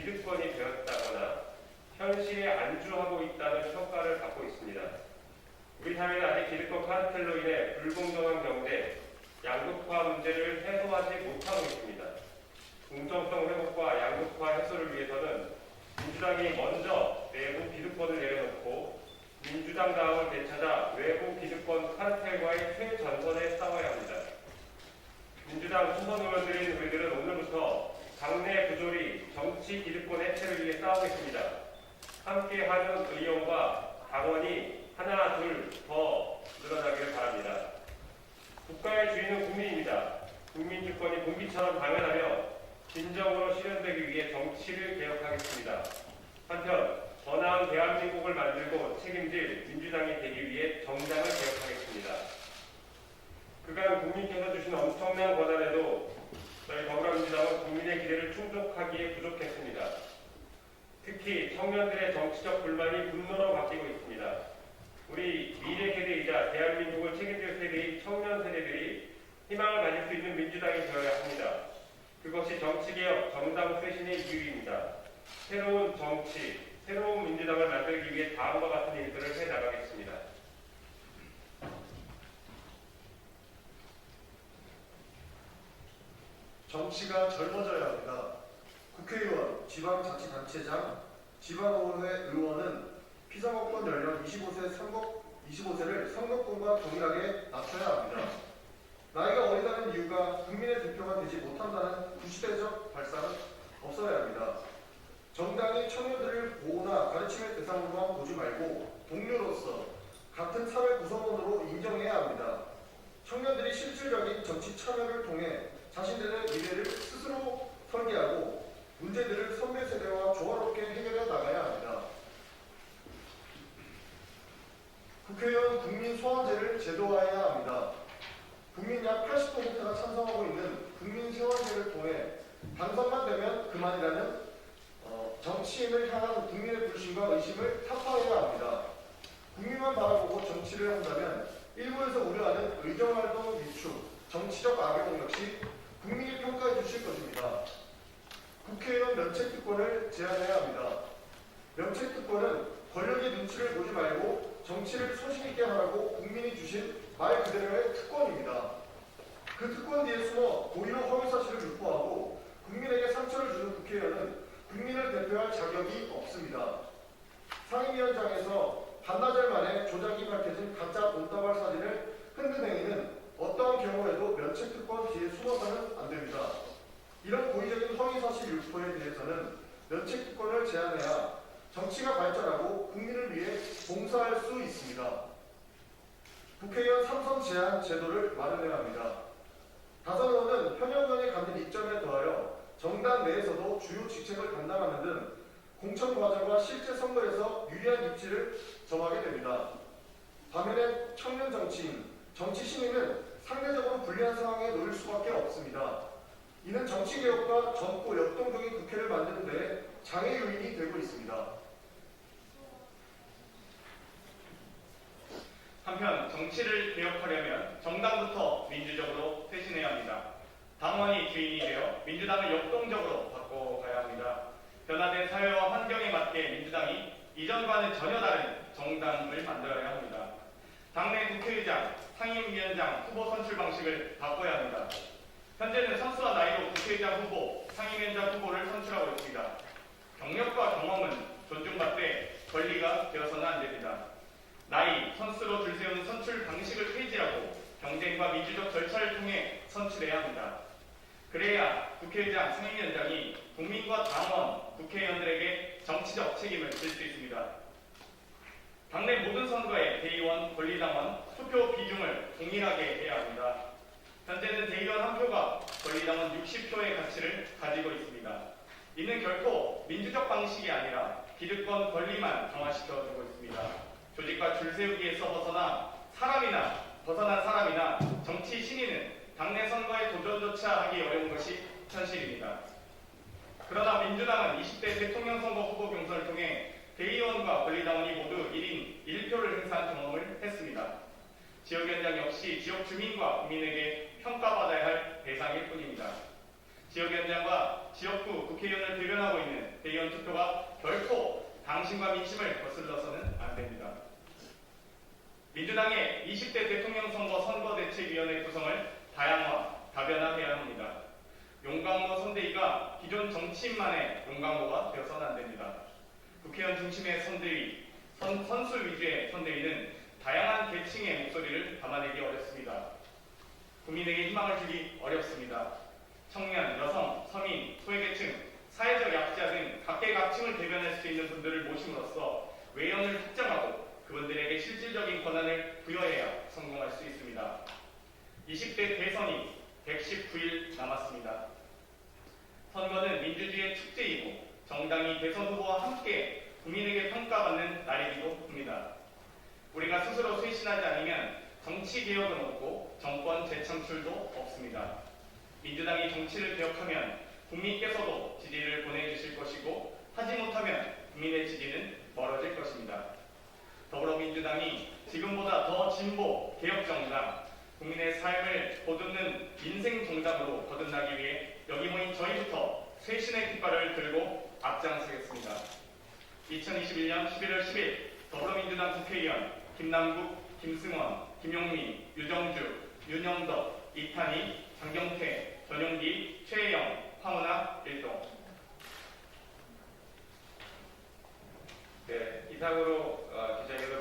기득권이 되었다거나 현실에 안주하고 있다는 평가를 받고 있습니다. 우리 사회는 아직 기득권 카르텔로 인해 불공정한 경제, 양극화 문제를 해소하지 못하고 있습니다. 공정성 회복과 양극화 해소를 위해서는 민주당이 먼저 내부 기득권을 내려놓고 민주당 다음을 되찾아 외부 기득권 카르텔과의 최전선에 싸워야 합니다. 민주당 후보 의원들인 우리들은 오늘부터 당내 부조리, 정치 기득권 해체를 위해 싸우겠습니다. 함께하는 의원과 당원이 하나, 둘 더 늘어나기를 바랍니다. 국가의 주인은 국민입니다. 국민 주권이 공기처럼 당연하며 진정으로 실현되기 위해 정치를 개혁하겠습니다. 한편 더 나은 대한민국을 만들고 책임질 민주당이 되기 위해 정당을 개혁하겠습니다. 그간 국민께서 주신 엄청난 권한에도 저희 더불어민주당은 국민의 기대를 충족하기에 부족했습니다. 특히 청년들의 정치적 불만이 분노로 바뀌고 있습니다. 우리 미래 세대이자 대한민국을 책임질 세대인 청년 세대들이 희망을 가질 수 있는 민주당이 되어야 합니다. 그것이 정치개혁, 정당 쇄신의 이유입니다. 새로운 정치, 새로운 민주당을 만들기 위해 다음과 같은 일들을 해나가겠습니다. 정치가 젊어져야 합니다. 국회의원, 지방자치단체장, 지방의회 의원은 피선거권 연령 25세를 선거권과 동일하게 낮춰야 합니다. 나이가 어리다는 이유가 국민의 대표가 되지 못한다는 구시대적 발상은 없어야 합니다. 정당이 청년들을 보호나 가르침의 대상으로만 보지 말고 동료로서 같은 사회 구성원으로 인정해야 합니다. 청년들이 실질적인 정치 참여를 통해 자신들의 미래를 스스로 설계하고 문제들을 선배 세대와 조화롭게 해결해 나가야 합니다. 국회의원 국민 소환제를 제도화해야 합니다. 국민 약 80%가 찬성하고 있는 국민 소환제를 통해 당선만 되면 그만이라는 정치인을 향한 국민의 불신과 의심을 타파해야 합니다. 국민만 바라보고 정치를 한다면 일부에서 우려하는 의정활동 위축, 정치적 악용 역시 국민이 평가해 주실 것입니다. 국회의원 면책특권을 제한해야 합니다. 면책특권은 권력의 눈치를 보지 말고 정치를 소신있게 하라고 국민이 주신 말 그대로의 특권입니다. 그 특권 뒤에 숨어 고의로 허위사실을 유포하고 국민에게 상처를 주는 국회의원은 국민을 대표할 자격이 없습니다. 상임위원장에서 반나절 만에 조작이 밝혀진 가짜 돈다발 사진을 흔든 행위는 어떠한 경우에도 면책특권 뒤에 숨어서는 안됩니다. 이런 고의적인 허위사실 유포에 대해서는 면책특권을 제한해야 정치가 발전하고 국민을 위해 봉사할 수 있습니다. 국회의원 삼선 제한 제도를 마련해야 합니다. 다선 의원은 현역 의원이 갖는 이점에 더하여 정당 내에서도 주요 직책을 감당하는 등 공천 과정과 실제 선거에서 유리한 입지를 점하게 됩니다. 반면에 청년 정치인, 정치 시민은 상대적으로 불리한 상황에 놓일 수밖에 없습니다. 이는 정치개혁과 젊고 역동적인 국회를 만드는 데 장애 요인이 되고 있습니다. 한편 정치를 개혁하려면 정당부터 민주적으로 쇄신해야 합니다. 당원이 주인이 되어 민주당을 역동적으로 바꿔가야 합니다. 변화된 사회와 환경에 맞게 민주당이 이전과는 전혀 다른 정당을 만들어야 합니다. 당내 국회의장, 상임위원장 후보 선출 방식을 바꿔야 합니다. 현재는 선수와 나이로 국회의장 후보, 상임위원장 후보를 선출하고 있습니다. 경력과 경험은 존중받되 권리가 되어서는 안 됩니다. 나이, 선수로 줄 세운 선출 방식을 폐지하고 경쟁과 민주적 절차를 통해 선출해야 합니다. 그래야 국회의장, 상임위원장이 국민과 당원, 국회의원들에게 정치적 책임을 질 수 있습니다. 당내 모든 선거에 대의원, 권리당원, 투표 비중을 동일하게 해야 합니다. 현재는 대의원 한 표가 권리당원 60표의 가치를 가지고 있습니다. 이는 결코 민주적 방식이 아니라 기득권 권리만 강화시켜주고 있습니다. 조직과 줄세우기에서 벗어난 사람이나 정치 신인은 당내 선거에 도전조차 하기 어려운 것이 현실입니다. 그러나 민주당은 20대 대통령 선거 후보 경선을 통해 대의원과 권리당원이 모두 1인 1표를 행사한 경험을 했습니다. 지역위원장 역시 지역 주민과 국민에게 평가받아야 할 대상일 뿐입니다. 지역 현장과 지역구 국회의원을 대변하고 있는 대의원 투표가 결코 당신과 민심을 거슬러서는 안 됩니다. 민주당의 20대 대통령 선거 선거대책위원회 구성을 다양화, 다변화해야 합니다. 용광로 선대위가 기존 정치인만의 용광로가 되어서는 안 됩니다. 국회의원 중심의 선대위, 선수 위주의 선대위는 다양한 계층의 목소리를 담아내기 어렵습니다. 국민에게 희망을 주기 어렵습니다. 청년, 여성, 서민, 소외계층, 사회적 약자 등 각계각층을 대변할 수 있는 분들을 모심으로써 외연을 확장하고 그분들에게 실질적인 권한을 부여해야 성공할 수 있습니다. 20대 대선이 119일 남았습니다. 선거는 민주주의의 축제이고 정당이 대선 후보와 함께 국민에게 평가받는 날이기도 합니다. 우리가 스스로 쇄신하지 않으면 정치 개혁은 없고 정권 재창출도 없습니다. 민주당이 정치를 개혁하면 국민께서도 지지를 보내주실 것이고 하지 못하면 국민의 지지는 멀어질 것입니다. 더불어민주당이 지금보다 더 진보, 개혁정당, 국민의 삶을 보듬는 민생정당으로 거듭나기 위해 여기 모인 저희부터 쇄신의 깃발을 들고 앞장서겠습니다. 2021년 11월 10일 더불어민주당 국회의원 김남국, 김승원, 김용민, 유정주, 윤영덕, 이탄희, 장경태, 전용기, 최혜영, 황운하, 일동. 네, 이상으로 기자회견을